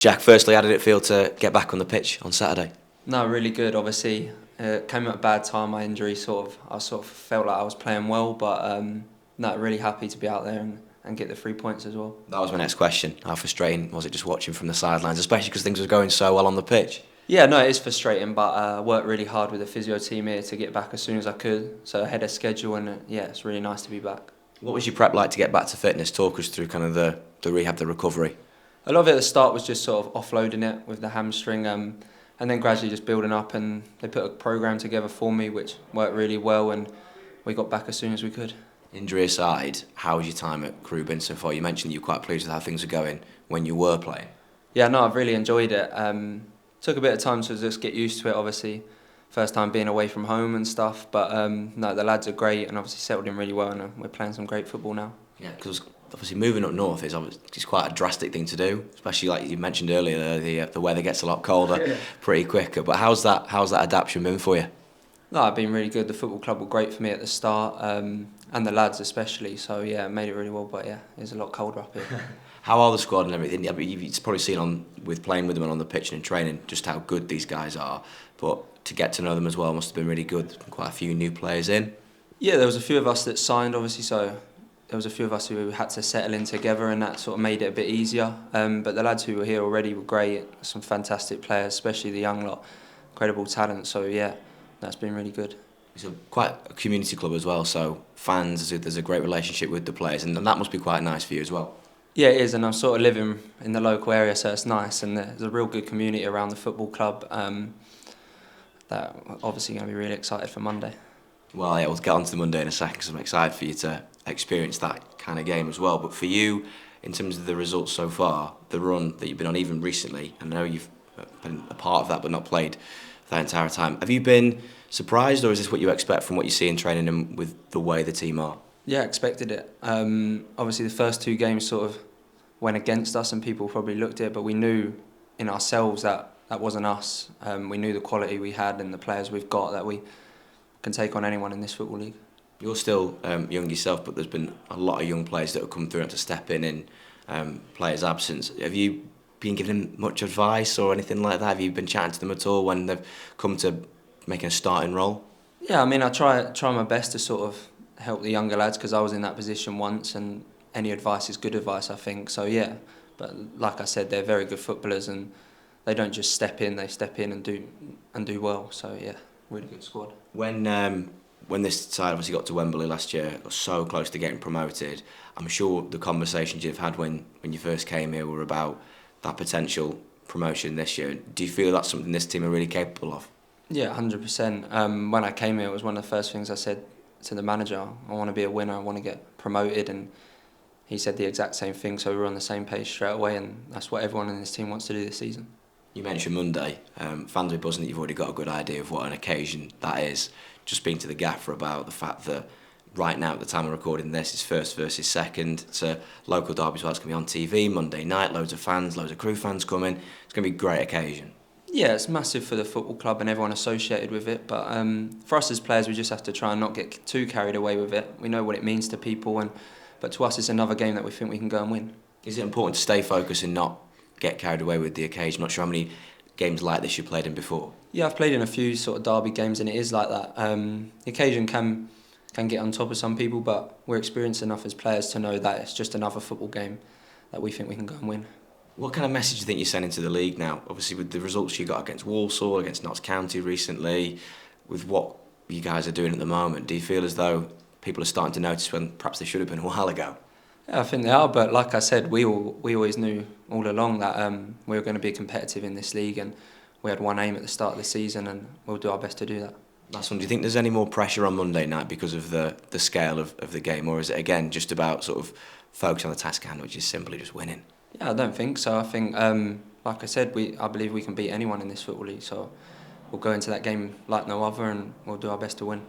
Jack, firstly, how did it feel to get back on the pitch on Saturday? No, really good. Obviously, came at a bad time. My injury I sort of felt like I was playing well, but no, really happy to be out there and get the 3 points as well. That was my next question. How frustrating was it just watching from the sidelines, especially because things were going so well on the pitch? Yeah, no, it is frustrating, but I worked really hard with the physio team here to get back as soon as I could. So ahead of schedule, and yeah, it's really nice to be back. What was your prep like to get back to fitness? Talk us through kind of the rehab, the recovery. A lot of it at the start was just sort of offloading it with the hamstring, and then gradually just building up. And they put a program together for me, which worked really well, and we got back as soon as we could. Injury aside, how was your time at Crewe been so far? You mentioned that you were quite pleased with how things were going when you were playing. Yeah, no, I've really enjoyed it. Took a bit of time to just get used to it, obviously. First time being away from home and stuff. But no, the lads are great and obviously settled in really well, and we're playing some great football now. Yeah, because obviously moving up north is it's quite a drastic thing to do, especially like you mentioned earlier, the weather gets a lot colder pretty quicker. But how's that adaptation been for you? No, it's been really good. The football club were great for me at the start, and the lads especially. So yeah, made it really well. But yeah, it's a lot colder up here. How are the squad and everything? I mean, you've probably seen with playing with them and on the pitch and in training just how good these guys are. But to get to know them as well must have been really good. Quite a few new players in. Yeah, there was a few of us that signed, obviously. So there was a few of us who had to settle in together, and that sort of made it a bit easier. But the lads who were here already were great. Some fantastic players, especially the young lot. Incredible talent. So yeah, that's been really good. It's quite a community club as well. So fans, there's a great relationship with the players, and that must be quite nice for you as well. Yeah, it is, and I'm sort of living in the local area, so it's nice, and there's a real good community around the football club that obviously going to be really excited for Monday. Well, yeah, we'll get on to the Monday in a second because I'm excited for you to experience that kind of game as well. But for you, in terms of the results so far, the run that you've been on even recently, I know you've been a part of that but not played that entire time. Have you been surprised, or is this what you expect from what you see in training and with the way the team are? Yeah, expected it. Obviously, the first two games sort of went against us, and people probably looked at it, but we knew in ourselves that wasn't us. We knew the quality we had and the players we've got, that we can take on anyone in this football league. You're still young yourself, but there's been a lot of young players that have come through and to step in players' absence. Have you been given them much advice or anything like that? Have you been chatting to them at all when they've come to making a starting role? Yeah, I mean, I try my best to sort of help the younger lads, because I was in that position once, and any advice is good advice, I think. So yeah, but like I said, they're very good footballers, and they don't just step in; they step in and do well. So yeah, really good squad. When this side obviously got to Wembley last year, got so close to getting promoted, I'm sure the conversations you've had when you first came here were about that potential promotion this year. Do you feel that's something this team are really capable of? Yeah, 100%. When I came here, it was one of the first things I said to the manager. I want to be a winner. I want to get promoted, and he said the exact same thing. So we were on the same page straight away, and that's what everyone in this team wants to do this season. You mentioned Monday. Fans will be buzzing that you've already got a good idea of what an occasion that is. Just speaking to the gaffer about the fact that right now, at the time of recording this, it's first versus second. It's a local derby as well. It's going to be on TV Monday night. Loads of fans, loads of Crewe fans coming. It's going to be a great occasion. Yeah, it's massive for the football club and everyone associated with it. But for us as players, we just have to try and not get too carried away with it. We know what it means to people, but to us, it's another game that we think we can go and win. Is it important to stay focused and not get carried away with the occasion? Not sure how many games like this you played in before. Yeah, I've played in a few sort of derby games, and it is like that. The occasion can get on top of some people, but we're experienced enough as players to know that it's just another football game that we think we can go and win. What kind of message do you think you're sending to the league now? Obviously, with the results you got against Walsall, against Notts County recently, with what you guys are doing at the moment, do you feel as though people are starting to notice when perhaps they should have been a while ago? Yeah, I think they are, but like I said, we always knew all along that we were going to be competitive in this league, and we had one aim at the start of the season, and we'll do our best to do that. Last one, do you think there's any more pressure on Monday night because of the scale of the game, or is it again just about sort of focus on the task at hand, which is simply just winning? Yeah, I don't think so. I think, like I said, I believe we can beat anyone in this football league, so we'll go into that game like no other, and we'll do our best to win.